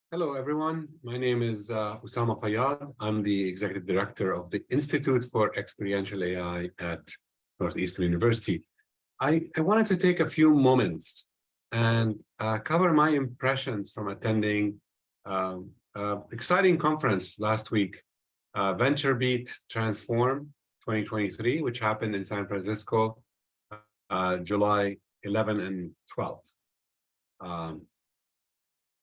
Hello, everyone. My name is Usama Fayyad. I'm the Executive Director of the Institute for Experiential AI at Northeastern University. I wanted to take a few moments and cover my impressions from attending exciting conference last week, VentureBeat Transform 2023, which happened in San Francisco, July 11 and 12.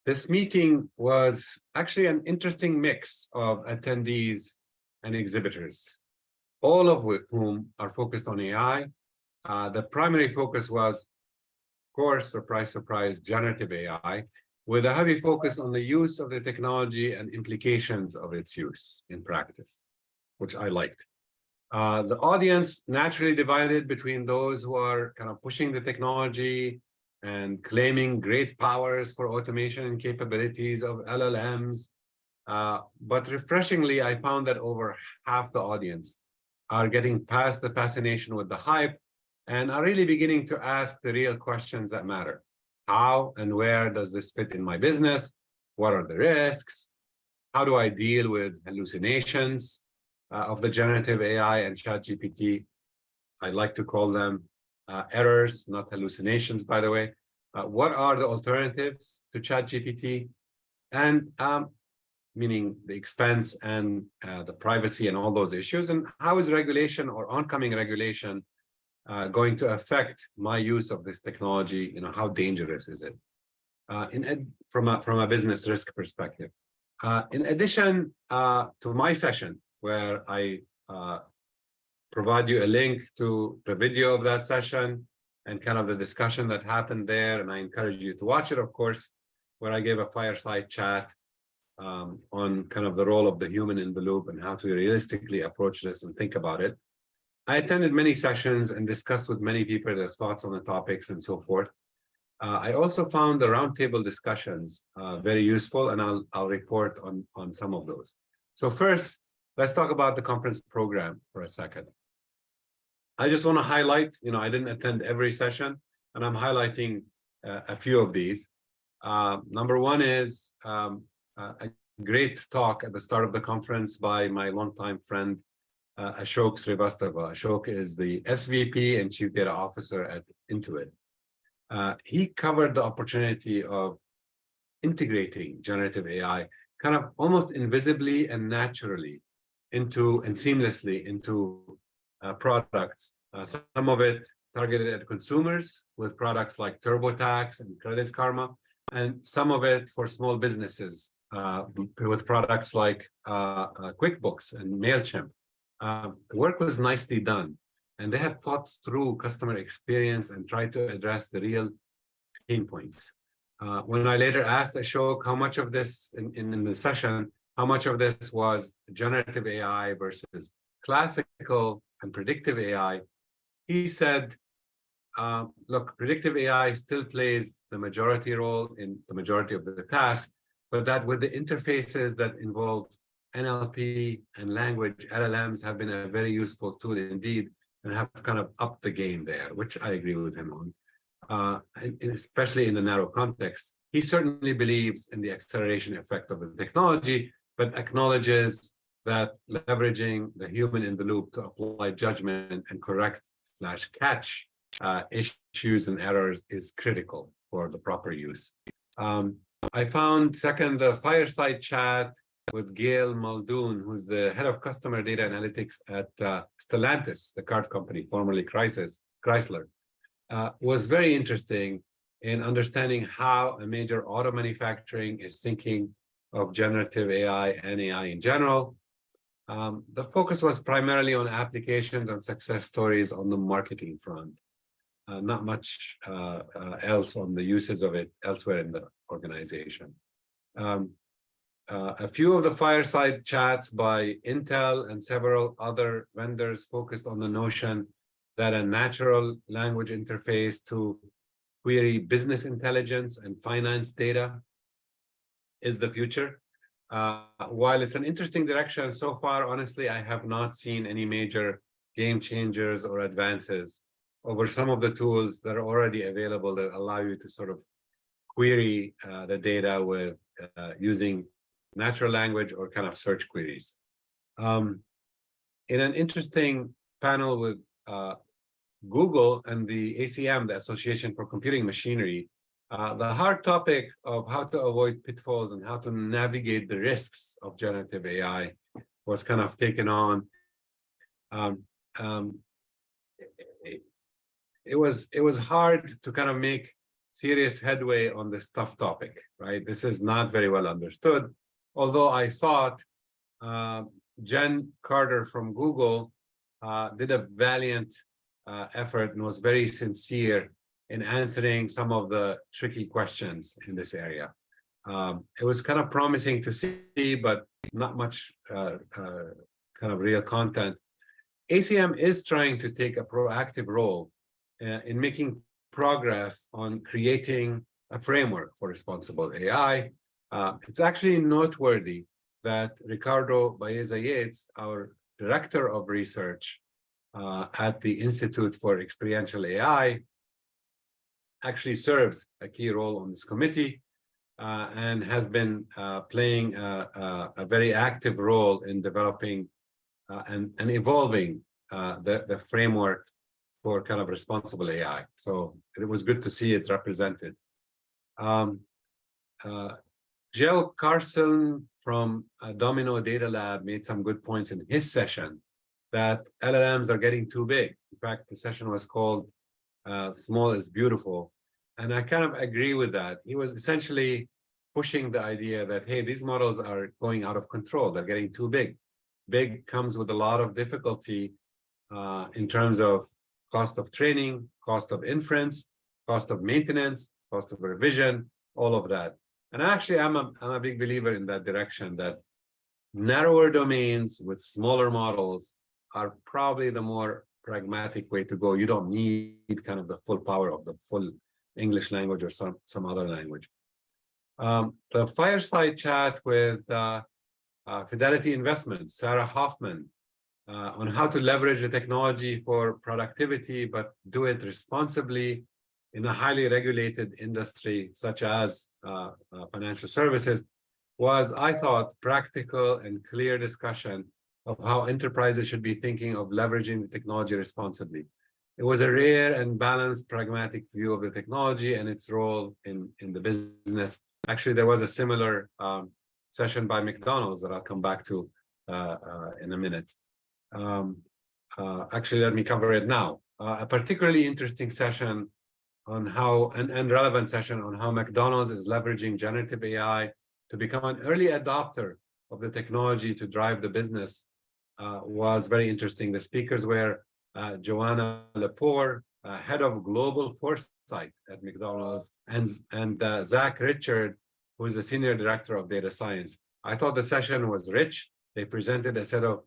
This meeting was actually an interesting mix of attendees and exhibitors, all of whom are focused on AI. The primary focus was, of course, surprise, surprise, generative AI, with a heavy focus on the use of the technology and implications of its use in practice, which I liked. The audience naturally divided between those who are kind of pushing the technology and claiming great powers for automation and capabilities of LLMs. But refreshingly, I found that over half the audience are getting past the fascination with the hype and are really beginning to ask the real questions that matter. How and where does this fit in my business? What are the risks? How do I deal with hallucinations of the generative AI and ChatGPT? I like to call them errors, not hallucinations, by the way. What are the alternatives to ChatGPT? And meaning the expense and the privacy and all those issues. And how is regulation or oncoming regulation going to affect my use of this technology? You know, how dangerous is it? From a business risk perspective. In addition to my session, where I provide you a link to the video of that session and kind of the discussion that happened there. And I encourage you to watch it, of course, where I gave a fireside chat on kind of the role of the human in the loop and how to realistically approach this and think about it. I attended many sessions and discussed with many people their thoughts on the topics and so forth. I also found the roundtable discussions very useful, and I'll report on some of those. So first, let's talk about the conference program for a second. I just want to highlight, I didn't attend every session, and I'm highlighting a few of these. Number one is a great talk at the start of the conference by my longtime friend, Ashok Srivastava. Ashok is the SVP and Chief Data Officer at Intuit. He covered the opportunity of integrating generative AI kind of almost invisibly and naturally into and seamlessly into products. Some of it targeted at consumers with products like TurboTax and Credit Karma, and some of it for small businesses with products like QuickBooks and MailChimp. The work was nicely done, and they had thought through customer experience and tried to address the real pain points. When I later asked Ashok how much of this in the session, how much of this was generative AI versus classical and predictive AI, he said, look, predictive AI still plays the majority role in the majority of the tasks, but that with the interfaces that involve NLP and language, LLMs have been a very useful tool indeed, and have kind of upped the game there, which I agree with him on, especially in the narrow context. He certainly believes in the acceleration effect of the technology, but acknowledges that leveraging the human in the loop to apply judgment and correct/catch issues and errors is critical for the proper use. I found second, the fireside chat with Gail Muldoon, who's the head of customer data analytics at Stellantis, the car company, formerly Chrysler, was very interesting in understanding how a major auto manufacturing is thinking of generative AI and AI in general. The focus was primarily on applications and success stories on the marketing front, not much else on the uses of it elsewhere in the organization. A few of the fireside chats by Intel and several other vendors focused on the notion that a natural language interface to query business intelligence and finance data is the future. While it's an interesting direction, so far, honestly, I have not seen any major game changers or advances over some of the tools that are already available that allow you to sort of query the data with using natural language or kind of search queries. In an interesting panel with Google and the ACM, the Association for Computing Machinery, the hard topic of how to avoid pitfalls and how to navigate the risks of generative AI was kind of taken on. It was hard to kind of make serious headway on this tough topic, right? This is not very well understood. Although I thought Jen Carter from Google did a valiant effort and was very sincere in answering some of the tricky questions in this area. It was kind of promising to see, but not much kind of real content. ACM is trying to take a proactive role in making progress on creating a framework for responsible AI. It's actually noteworthy that Ricardo Baeza-Yates, our director of research at the Institute for Experiential AI, actually serves a key role on this committee and has been playing a very active role in developing and evolving the framework for kind of responsible AI. So it was good to see it represented. Jill Carson from Domino Data Lab made some good points in his session that LLMs are getting too big. In fact, the session was called Small is Beautiful. And I kind of agree with that. He was essentially pushing the idea that, hey, these models are going out of control. They're getting too big. Big comes with a lot of difficulty in terms of cost of training, cost of inference, cost of maintenance, cost of revision, all of that. And actually, I'm a big believer in that direction, that narrower domains with smaller models are probably the more pragmatic way to go. You don't need kind of the full power of the full English language or some other language. The fireside chat with Fidelity Investments, Sarah Hoffman, on how to leverage the technology for productivity, but do it responsibly in a highly regulated industry such as financial services, was, I thought, practical and clear discussion of how enterprises should be thinking of leveraging the technology responsibly. It was a rare and balanced, pragmatic view of the technology and its role in the business. Actually, there was a similar session by McDonald's that I'll come back to in a minute. Actually, let me cover it now. A particularly interesting session on how, and relevant session on how McDonald's is leveraging generative AI to become an early adopter of the technology to drive the business was very interesting. The speakers were Joanna Lepore, head of global foresight at McDonald's, and Zach Richard, who is the senior director of data science. I thought the session was rich. They presented a set of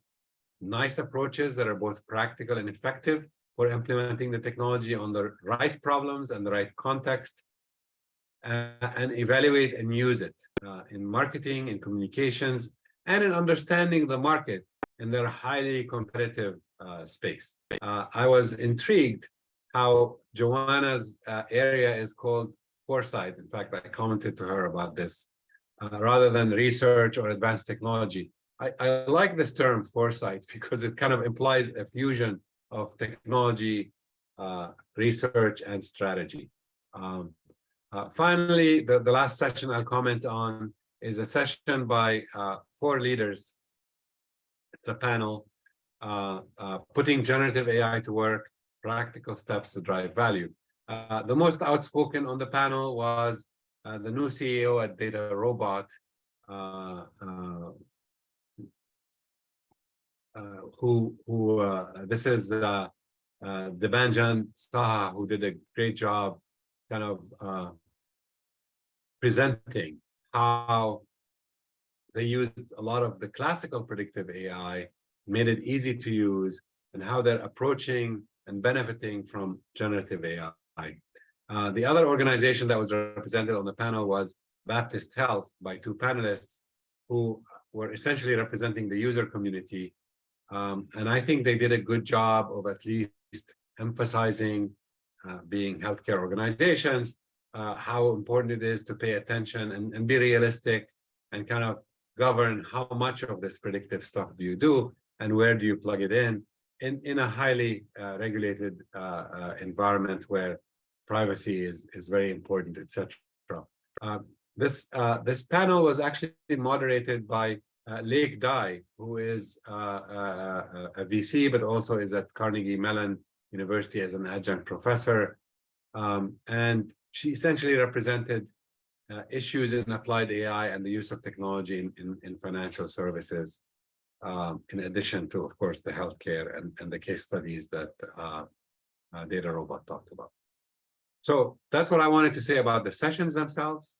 nice approaches that are both practical and effective for implementing the technology on the right problems and the right context, and evaluate and use it in marketing, in communications, and in understanding the market in their highly competitive space. I was intrigued how Joanna's area is called foresight. In fact, I commented to her about this rather than research or advanced technology. I like this term foresight because it kind of implies a fusion of technology, research, and strategy. Finally, the last session I'll comment on is a session by 4 leaders. It's a panel, putting generative AI to work, practical steps to drive value. The most outspoken on the panel was the new CEO at Data Robot, this is Debanjan Saha, who did a great job kind of presenting how they used a lot of the classical predictive AI, made it easy to use, and how they're approaching and benefiting from generative AI. The other organization that was represented on the panel was Baptist Health, by 2 panelists who were essentially representing the user community. And I think they did a good job of at least emphasizing being healthcare organizations, how important it is to pay attention and be realistic and kind of govern how much of this predictive stuff do you do and where do you plug it in a highly regulated environment where privacy is very important, etc. This panel was actually moderated by Lake Dai, who is a VC, but also is at Carnegie Mellon University as an adjunct professor. And she essentially represented issues in applied AI and the use of technology in financial services, in addition to, of course, the healthcare and the case studies that Data Robot talked about. So that's what I wanted to say about the sessions themselves.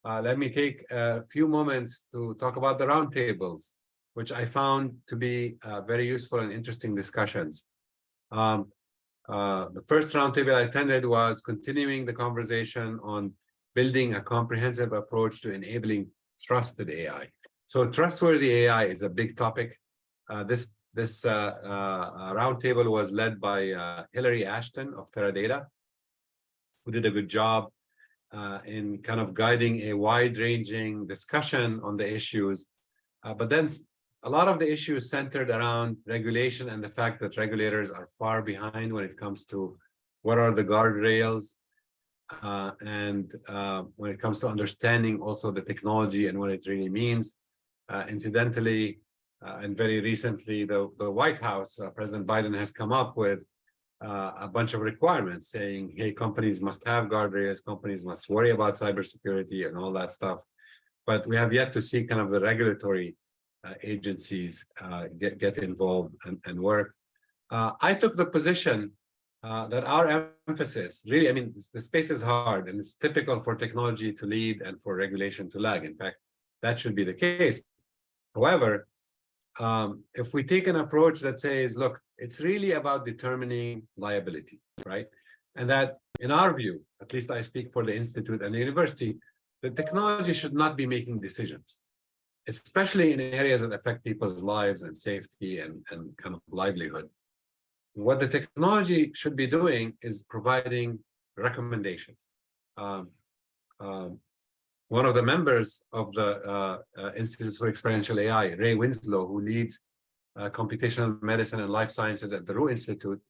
Let me take a few moments to talk about the roundtables, which I found to be very useful and interesting discussions. The first roundtable I attended was continuing the conversation on building a comprehensive approach to enabling trusted AI. So trustworthy AI is a big topic. This roundtable was led by Hillary Ashton of Teradata, who did a good job in kind of guiding a wide-ranging discussion on the issues. But then a lot of the issues centered around regulation and the fact that regulators are far behind when it comes to what are the guardrails and when it comes to understanding also the technology and what it really means. Incidentally, and very recently, the White House, President Biden has come up with a bunch of requirements saying, hey, companies must have guardrails, companies must worry about cybersecurity and all that stuff. But we have yet to see kind of the regulatory agencies get involved and work. I took the position that our emphasis, really, I mean, the space is hard and it's typical for technology to lead and for regulation to lag. In fact, that should be the case. However, if we take an approach that says, look, it's really about determining liability, right? And that, in our view, at least I speak for the Institute and the university, the technology should not be making decisions, especially in areas that affect people's lives and safety and kind of livelihood. What the technology should be doing is providing recommendations. One of the members of the Institute for Experiential AI, Ray Winslow, who leads computational medicine and life sciences at the Roux Institute,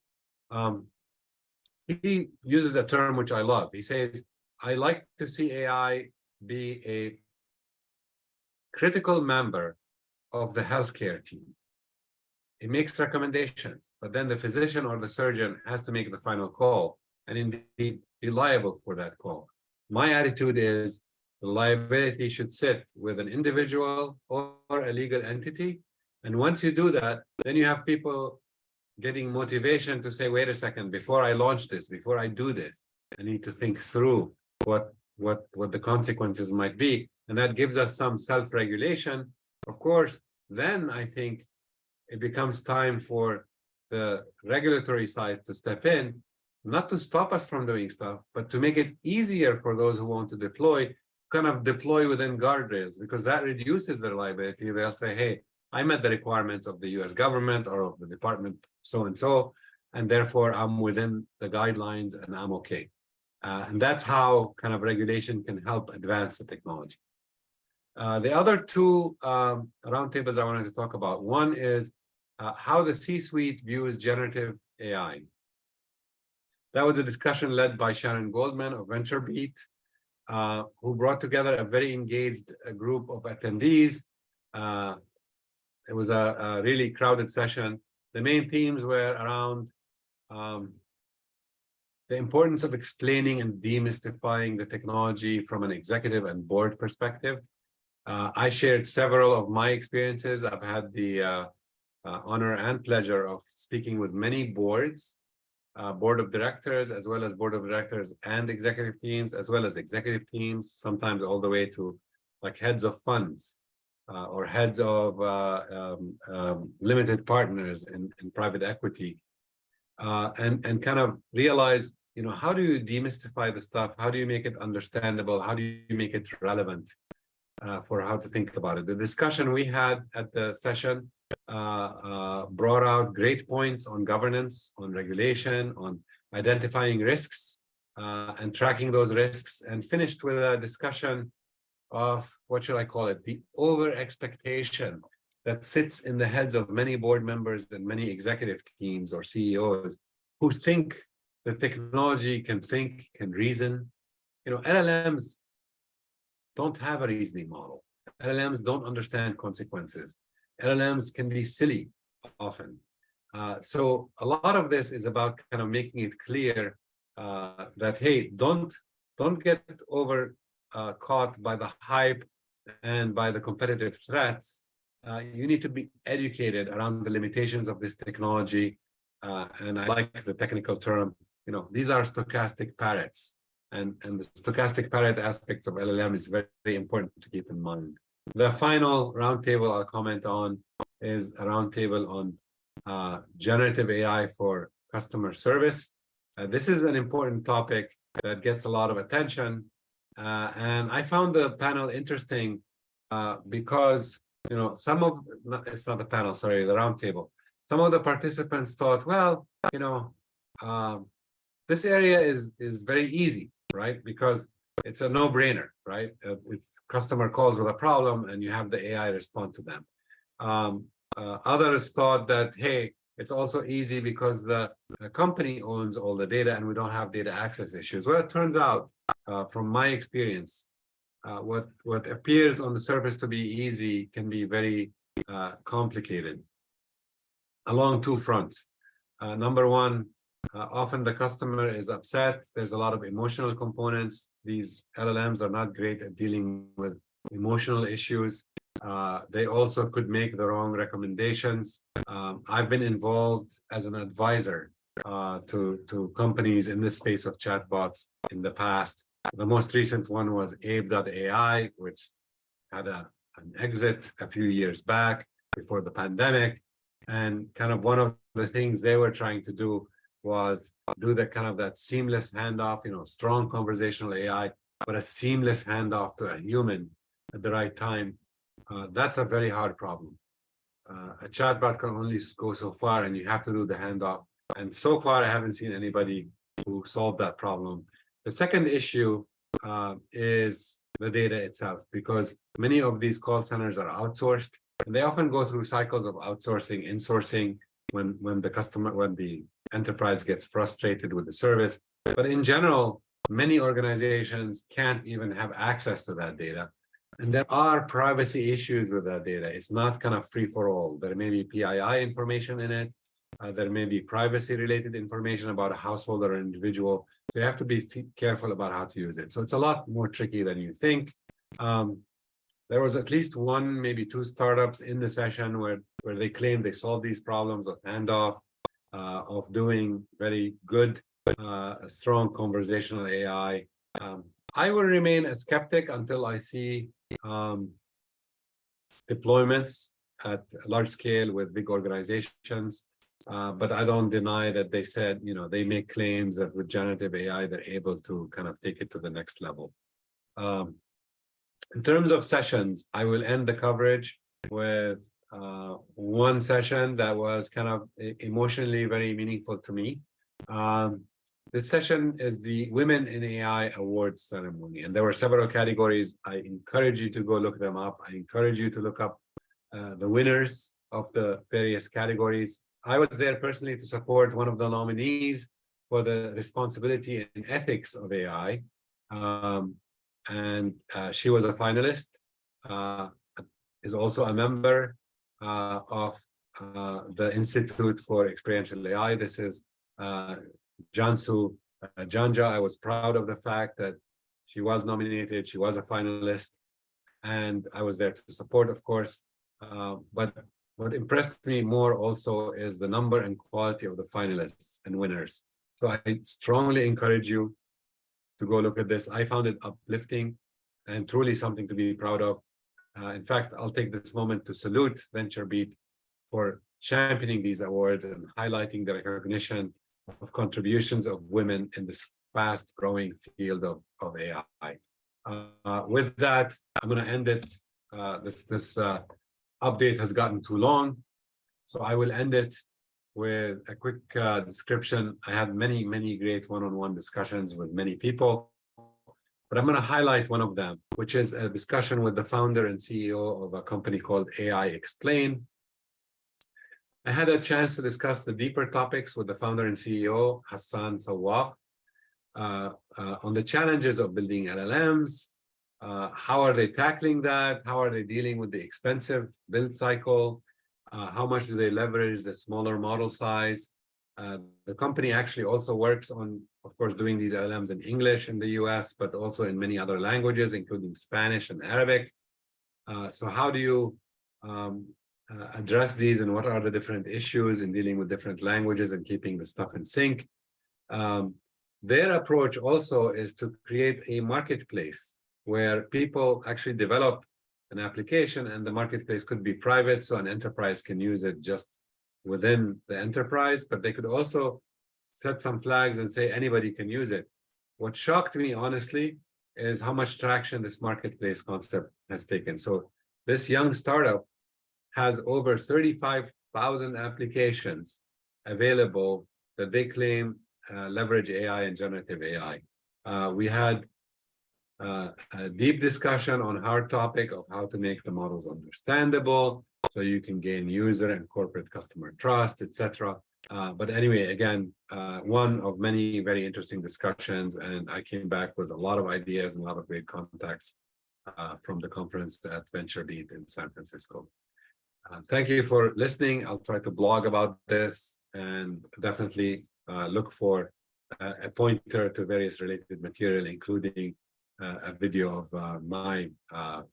he uses a term which I love. He says, I like to see AI be a critical member of the healthcare team. It makes recommendations, but then the physician or the surgeon has to make the final call and indeed be liable for that call. My attitude is the liability should sit with an individual or a legal entity. And once you do that, then you have people getting motivation to say, wait a second, before I launch this, before I do this, I need to think through what the consequences might be. And that gives us some self-regulation. Of course, then I think it becomes time for the regulatory side to step in, not to stop us from doing stuff, but to make it easier for those who want to deploy, kind of deploy within guardrails, because that reduces their liability. They'll say, hey, I met the requirements of the US government or of the department so-and-so, and therefore I'm within the guidelines and I'm okay. And that's how kind of regulation can help advance the technology. The other two roundtables I wanted to talk about. One is how the C-suite views generative AI. That was a discussion led by Sharon Goldman of VentureBeat, who brought together a very engaged group of attendees. It was a really crowded session. The main themes were around the importance of explaining and demystifying the technology from an executive and board perspective. I shared several of my experiences. I've had the honor and pleasure of speaking with many boards, board of directors, as well as board of directors and executive teams, as well as executive teams, sometimes all the way to like heads of funds or heads of limited partners in private equity, and kind of realize, you know, how do you demystify the stuff? How do you make it understandable? How do you make it relevant for how to think about it? The discussion we had at the session brought out great points on governance, on regulation, on identifying risks, and tracking those risks, and finished with a discussion of, what should I call it, the over expectation that sits in the heads of many board members and many executive teams or CEOs who think the technology can think, can reason. LLMs don't have a reasoning model. LLMs don't understand consequences. LLMs can be silly often. So a lot of this is about kind of making it clear that, hey, don't get over caught by the hype and by the competitive threats. You need to be educated around the limitations of this technology. And I like the technical term, these are stochastic parrots. And the stochastic parrot aspect of LLM is very, very important to keep in mind. The final roundtable I'll comment on is a roundtable on generative AI for customer service. This is an important topic that gets a lot of attention. And I found the panel interesting because, it's not the panel, sorry, the roundtable. Some of the participants thought, well, this area is very easy, right? Because it's a no-brainer, right? It's customer calls with a problem and you have the AI respond to them. Others thought that, hey, it's also easy because the company owns all the data and we don't have data access issues. Well, it turns out, from my experience, what appears on the surface to be easy can be very complicated along two fronts. Number one, often the customer is upset. There's a lot of emotional components. These LLMs are not great at dealing with emotional issues. They also could make the wrong recommendations. I've been involved as an advisor to companies in this space of chatbots in the past. The most recent one was Abe.ai, which had an exit a few years back before the pandemic. And kind of one of the things they were trying to do was do the kind of that seamless handoff, strong conversational AI, but a seamless handoff to a human at the right time. That's a very hard problem. A chatbot can only go so far, and you have to do the handoff. And so far, I haven't seen anybody who solved that problem. The second issue is the data itself, because many of these call centers are outsourced, and they often go through cycles of outsourcing, insourcing, when the enterprise gets frustrated with the service. But in general, many organizations can't even have access to that data. And there are privacy issues with that data. It's not kind of free for all. There may be PII information in it. There may be privacy related information about a household or an individual. So you have to be careful about how to use it. So it's a lot more tricky than you think. There was at least one, maybe two startups in the session where they claimed they solved these problems of handoff, of doing very good, strong conversational AI. I will remain a skeptic until I see deployments at large scale with big organizations. But I don't deny that they said, they make claims that with generative AI, they're able to kind of take it to the next level. In terms of sessions, I will end the coverage with one session that was kind of emotionally very meaningful to me. This session is the Women in AI Awards ceremony, and there were several categories. I encourage you to go look them up. I encourage you to look up the winners of the various categories. I was there personally to support one of the nominees for the responsibility and ethics of AI. And she was a finalist, is also a member of the Institute for Experiential AI. This is Jansu Janja. I was proud of the fact that she was nominated, she was a finalist, and I was there to support, of course. But what impressed me more also is the number and quality of the finalists and winners. So I strongly encourage you to go look at this. I found it uplifting and truly something to be proud of. In fact, I'll take this moment to salute VentureBeat for championing these awards and highlighting the recognition of contributions of women in this fast-growing field of AI. With that, I'm going to end it. This update has gotten too long, so I will end it. with a quick description. I had many great one-on-one discussions with many people, but I'm going to highlight one of them, which is a discussion with the founder and CEO of a company called AI Explain. I had a chance to discuss the deeper topics with the founder and CEO, Usama Fayyad, on the challenges of building LLMs. How are they tackling that? How are they dealing with the expensive build cycle? How much do they leverage the smaller model size? The company actually also works on, of course, doing these LLMs in English in the US, but also in many other languages, including Spanish and Arabic. So how do you address these, and what are the different issues in dealing with different languages and keeping the stuff in sync? Their approach also is to create a marketplace where people actually develop an application, and the marketplace could be private, so an enterprise can use it just within the enterprise, but they could also set some flags and say anybody can use it. What shocked me, honestly, is how much traction this marketplace concept has taken. So this young startup has over 35,000 applications available that they claim leverage AI and generative AI. We had a deep discussion on hard topic of how to make the models understandable so you can gain user and corporate customer trust, etc. But anyway, again, one of many very interesting discussions, and I came back with a lot of ideas and a lot of great contacts from the conference at VentureBeat in San Francisco. Thank you for listening. I'll try to blog about this, and definitely look for a pointer to various related material, including a video of my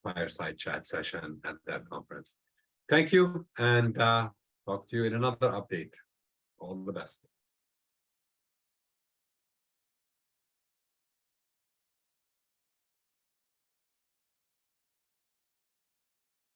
fireside chat session at that conference. Thank you, and talk to you in another update. All the best.